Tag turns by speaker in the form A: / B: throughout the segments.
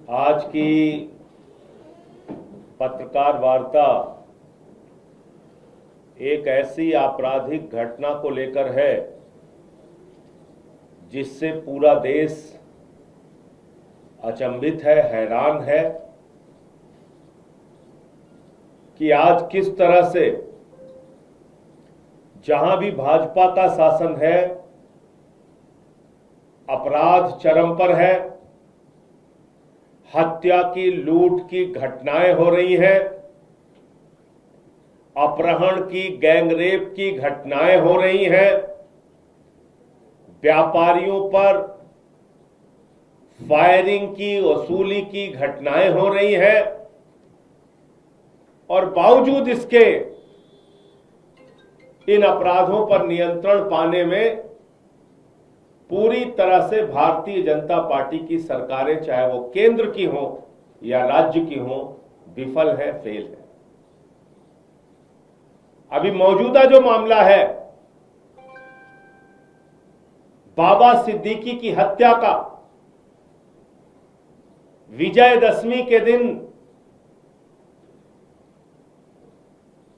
A: आज की पत्रकार वार्ता एक ऐसी आपराधिक घटना को लेकर है जिससे पूरा देश अचंभित है, हैरान है कि आज किस तरह से जहां भी भाजपा का शासन है, अपराध चरम पर है, हत्या की, लूट की घटनाएं हो रही हैं, अपहरण की, गैंगरेप की घटनाएं हो रही हैं, व्यापारियों पर फायरिंग की, वसूली की घटनाएं हो रही हैं और बावजूद इसके इन अपराधों पर नियंत्रण पाने में पूरी तरह से भारतीय जनता पार्टी की सरकारें, चाहे वो केंद्र की हो या राज्य की हो, विफल है, फेल है। अभी मौजूदा जो मामला है बाबा सिद्दीकी की हत्या का, विजयदशमी के दिन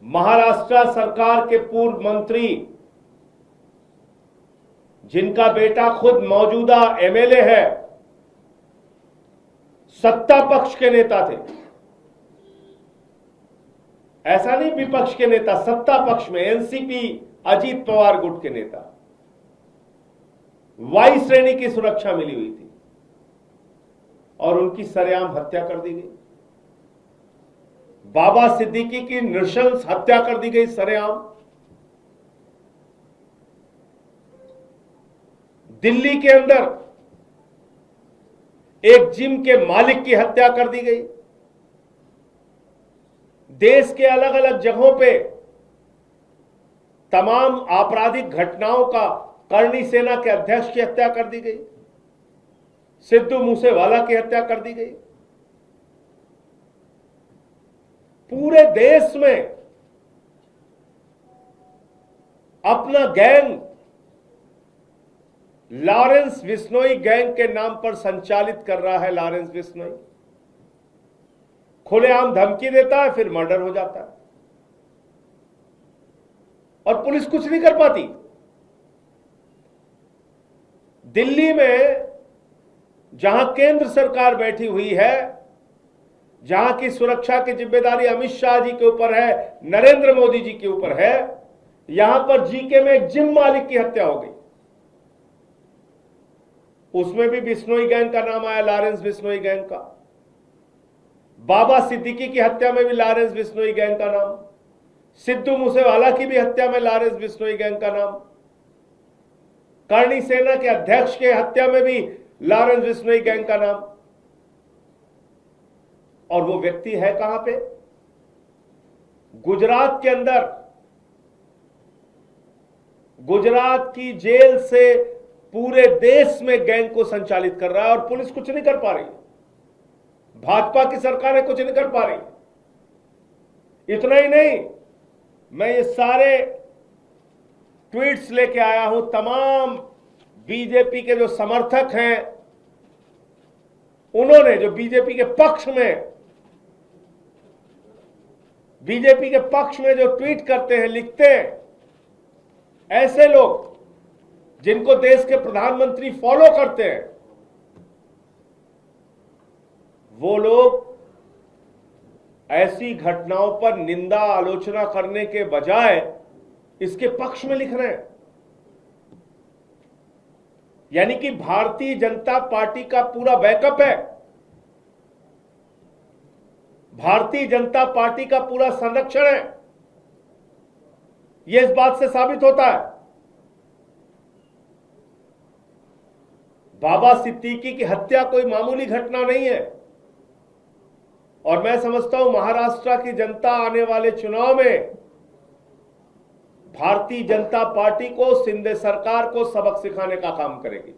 A: महाराष्ट्र सरकार के पूर्व मंत्री, जिनका बेटा खुद मौजूदा एमएलए है, सत्ता पक्ष के नेता थे, ऐसा नहीं विपक्ष के नेता, सत्ता पक्ष में एनसीपी अजीत पवार गुट के नेता, वाई श्रेणी की सुरक्षा मिली हुई थी और उनकी सरेआम हत्या कर दी गई। बाबा सिद्दीकी की नृशंस हत्या कर दी गई सरेआम। दिल्ली के अंदर एक जिम के मालिक की हत्या कर दी गई। देश के अलग अलग जगहों पे तमाम आपराधिक घटनाओं का करणी सेना के अध्यक्ष की हत्या कर दी गई। सिद्धू मूसेवाला की हत्या कर दी गई। पूरे देश में अपना गैंग, लॉरेंस बिश्नोई गैंग के नाम पर संचालित कर रहा है। लॉरेंस बिश्नोई खुलेआम धमकी देता है, फिर मर्डर हो जाता है और पुलिस कुछ नहीं कर पाती। दिल्ली में जहां केंद्र सरकार बैठी हुई है, जहां की सुरक्षा की जिम्मेदारी अमित शाह जी के ऊपर है, नरेंद्र मोदी जी के ऊपर है, यहां पर जीके में एक जिम मालिक की हत्या हो गई। उसमें भी बिश्नोई गैंग का नाम आया, लॉरेंस बिश्नोई गैंग का। बाबा सिद्दीकी की हत्या में भी लॉरेंस बिश्नोई गैंग का नाम। सिद्धू मूसेवाला की भी हत्या में लॉरेंस बिश्नोई गैंग का नाम। करणी सेना के अध्यक्ष के हत्या में भी लॉरेंस बिश्नोई गैंग का नाम। और वो व्यक्ति है कहां पे? गुजरात के अंदर। गुजरात की जेल से पूरे देश में गैंग को संचालित कर रहा है और पुलिस कुछ नहीं कर पा रही। भाजपा की सरकारें कुछ नहीं कर पा रही। इतना ही नहीं, मैं ये सारे ट्वीट्स लेके आया हूं। तमाम बीजेपी के जो समर्थक हैं, उन्होंने, जो बीजेपी के पक्ष में जो ट्वीट करते हैं, लिखते हैं, ऐसे लोग जिनको देश के प्रधानमंत्री फॉलो करते हैं, वो लोग ऐसी घटनाओं पर निंदा, आलोचना करने के बजाय इसके पक्ष में लिख रहे हैं। यानी कि भारतीय जनता पार्टी का पूरा बैकअप है, भारतीय जनता पार्टी का पूरा संरक्षण है। यह इस बात से साबित होता है। बाबा सिद्दीकी की हत्या कोई मामूली घटना नहीं है और मैं समझता हूं महाराष्ट्र की जनता आने वाले चुनाव में भारतीय जनता पार्टी को, शिंदे सरकार को सबक सिखाने का काम करेगी।